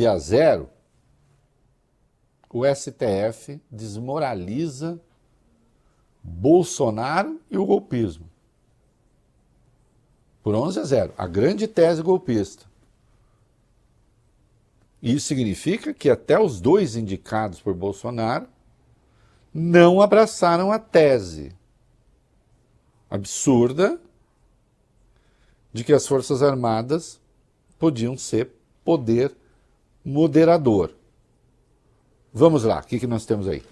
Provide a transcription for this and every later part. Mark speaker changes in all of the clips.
Speaker 1: 11-0, o STF desmoraliza Bolsonaro e o golpismo. Por 11-0, a grande tese golpista. Isso significa que até os dois indicados por Bolsonaro não abraçaram a tese absurda de que as Forças Armadas podiam ser poder moderador. Vamos lá, o que nós temos aí?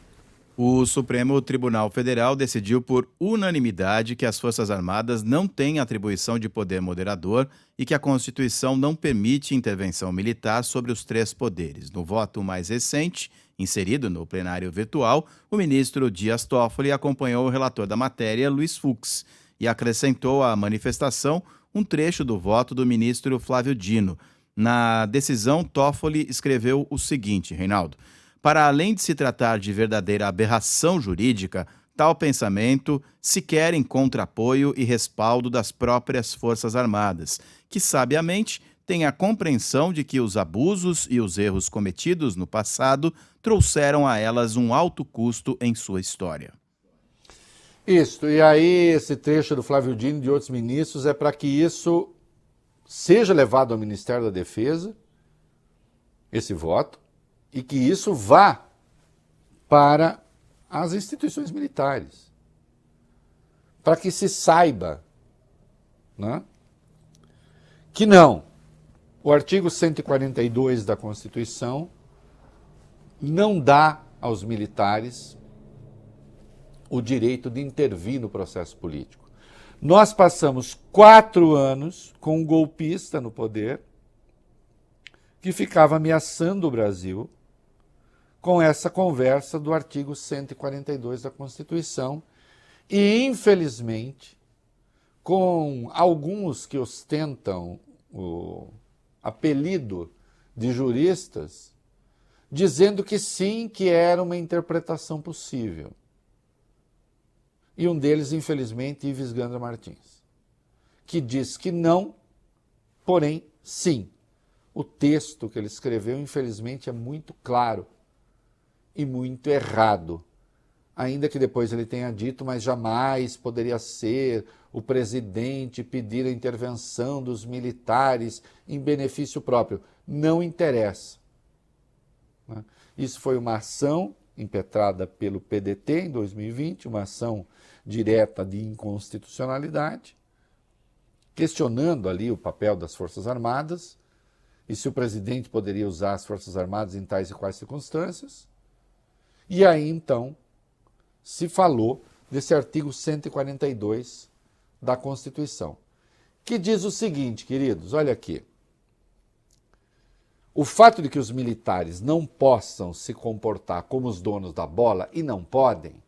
Speaker 2: O Supremo Tribunal Federal decidiu por unanimidade que as Forças Armadas não têm atribuição de poder moderador e que a Constituição não permite intervenção militar sobre os três poderes. No voto mais recente, inserido no plenário virtual, o ministro Dias Toffoli acompanhou o relator da matéria, Luiz Fux, e acrescentou à manifestação um trecho do voto do ministro Flávio Dino. Na decisão, Toffoli escreveu o seguinte, Reinaldo: para além de se tratar de verdadeira aberração jurídica, tal pensamento sequer encontra apoio e respaldo das próprias Forças Armadas, que sabiamente têm a compreensão de que os abusos e os erros cometidos no passado trouxeram a elas um alto custo em sua história.
Speaker 1: Isso, e aí esse trecho do Flávio Dino e de outros ministros é para que isso seja levado ao Ministério da Defesa, esse voto, e que isso vá para as instituições militares, para que se saiba, né, que não, o artigo 142 da Constituição não dá aos militares o direito de intervir no processo político. Nós passamos 4 anos com um golpista no poder que ficava ameaçando o Brasil com essa conversa do artigo 142 da Constituição e, infelizmente, com alguns que ostentam o apelido de juristas, dizendo que sim, que era uma interpretação possível. E um deles, infelizmente, Ives Gandra Martins, que diz que não, porém, sim. O texto que ele escreveu, infelizmente, é muito claro e muito errado. Ainda que depois ele tenha dito, mas jamais poderia ser o presidente pedir a intervenção dos militares em benefício próprio. Não interessa. Isso foi uma ação impetrada pelo PDT em 2020, uma ação direta de inconstitucionalidade, questionando ali o papel das Forças Armadas e se o presidente poderia usar as Forças Armadas em tais e quais circunstâncias. E aí, então, se falou desse artigo 142 da Constituição, que diz o seguinte, queridos, olha aqui. O fato de que os militares não possam se comportar como os donos da bola, e não podem,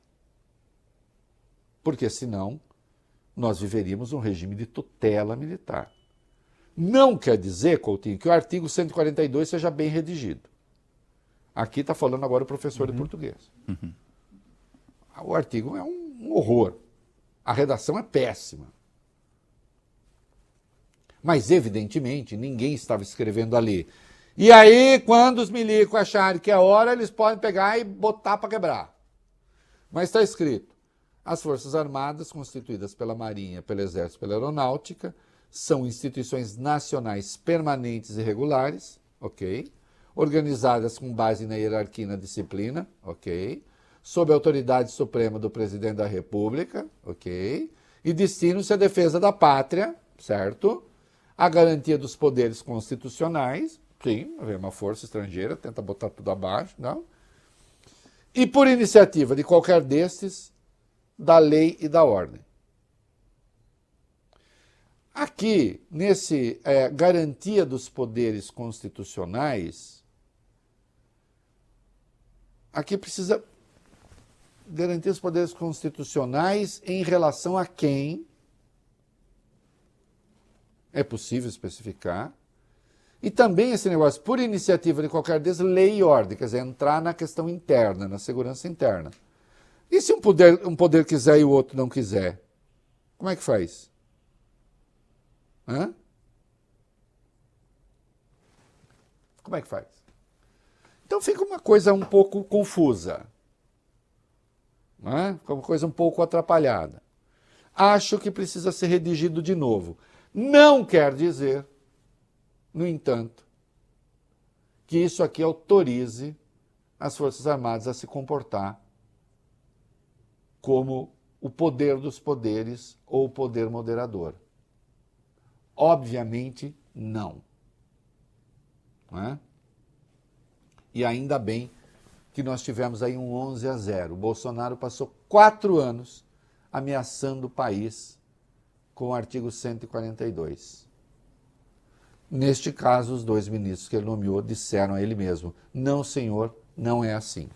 Speaker 1: porque senão nós viveríamos um regime de tutela militar. Não quer dizer, Coutinho, que o artigo 142 seja bem redigido. Aqui está falando agora o professor de português. O artigo é um horror. A redação é péssima. Mas, evidentemente, ninguém estava escrevendo ali. E aí, quando os milicos acharem que é hora, eles podem pegar e botar para quebrar. Mas está escrito: as Forças Armadas, constituídas pela Marinha, pelo Exército e pela Aeronáutica, são instituições nacionais permanentes e regulares, ok? Organizadas com base na hierarquia e na disciplina, ok? Sob a autoridade suprema do Presidente da República, ok? E destinam-se à defesa da pátria, certo? A garantia dos poderes constitucionais, sim, vem uma força estrangeira, tenta botar tudo abaixo, não? E por iniciativa de qualquer destes, da lei e da ordem. Aqui, nesse garantia dos poderes constitucionais, aqui precisa garantir os poderes constitucionais em relação a quem é possível especificar. E também esse negócio, por iniciativa de qualquer desses, lei e ordem, quer dizer, entrar na questão interna, na segurança interna. E se um poder quiser e o outro não quiser? Como é que faz? Hã? Como é que faz? Então fica uma coisa um pouco confusa, né? Fica uma coisa um pouco atrapalhada. Acho que precisa ser redigido de novo. Não quer dizer, no entanto, que isso aqui autorize as Forças Armadas a se comportar como o poder dos poderes ou o poder moderador. Obviamente, não. Não é? E ainda bem que nós tivemos aí um 11-0. O Bolsonaro passou 4 anos ameaçando o país com o artigo 142. Neste caso, os 2 ministros que ele nomeou disseram a ele mesmo: não, senhor, não é assim.